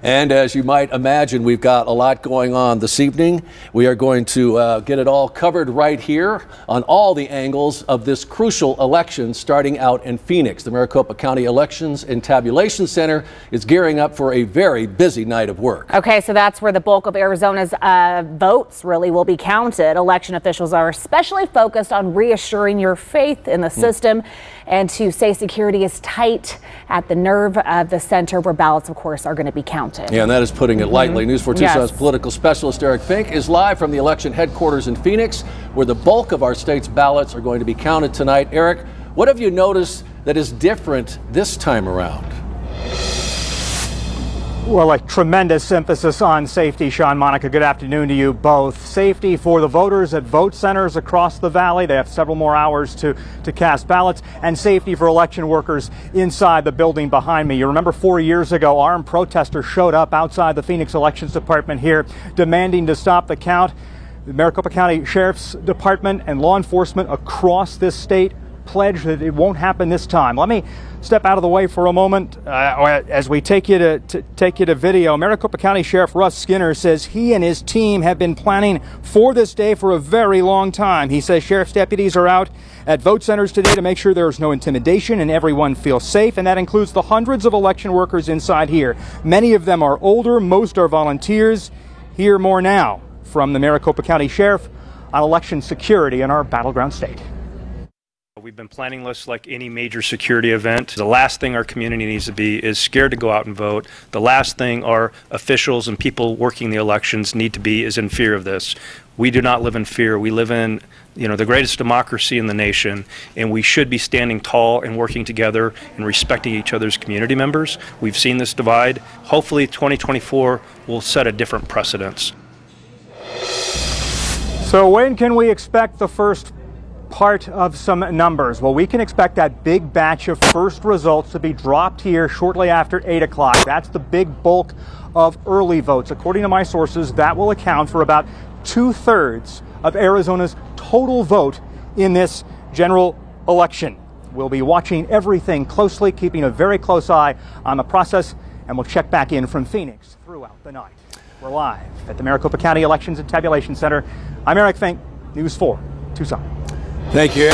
And as you might imagine, we've got a lot going on this evening. We are going to get it all covered right here on all the angles of this crucial election starting out in Phoenix. The Maricopa County Elections and Tabulation Center is gearing up for a very busy night of work. Okay, so that's where the bulk of Arizona's votes really will be counted. Election officials are especially focused on reassuring your faith in the system and to say security is tight at the nerve of the center where ballots, of course, are going to be counted. Yeah, and that is putting it lightly. News 4 Tucson's political specialist Eric Fink is live from the election headquarters in Phoenix, where the bulk of our state's ballots are going to be counted tonight. Eric, what have you noticed that is different this time around? Well, a tremendous emphasis on safety, Sean. Monica, good afternoon to you both. Safety for the voters at vote centers across the valley. They have several more hours to cast ballots, and safety for election workers inside the building behind me. You remember 4 years ago, armed protesters showed up outside the Phoenix Elections Department here demanding to stop the count. The Maricopa County Sheriff's Department and law enforcement across this state pledge that it won't happen this time. Let me step out of the way for a moment as we take you to video. Maricopa County Sheriff Russ Skinner says he and his team have been planning for this day for a very long time. He says sheriff's deputies are out at vote centers today to make sure there's no intimidation and everyone feels safe, and that includes the hundreds of election workers inside here. Many of them are older, most are volunteers. Hear more now from the Maricopa County Sheriff on election security in our battleground state. We've been planning this like any major security event. The last thing our community needs to be is scared to go out and vote. The last thing our officials and people working the elections need to be is in fear of this. We do not live in fear. We live in, the greatest democracy in the nation, and we should be standing tall and working together and respecting each other's community members. We've seen this divide. Hopefully 2024 will set a different precedence. So when can we expect the first part of some numbers? Well, we can expect that big batch of first results to be dropped here shortly after 8 o'clock. That's the big bulk of early votes. According to my sources, that will account for about 2/3 of Arizona's total vote in this general election. We'll be watching everything closely, keeping a very close eye on the process, and we'll check back in from Phoenix throughout the night. We're live at the Maricopa County Elections and Tabulation Center. I'm Eric Fink, News 4 Tucson. Thank you, Eric.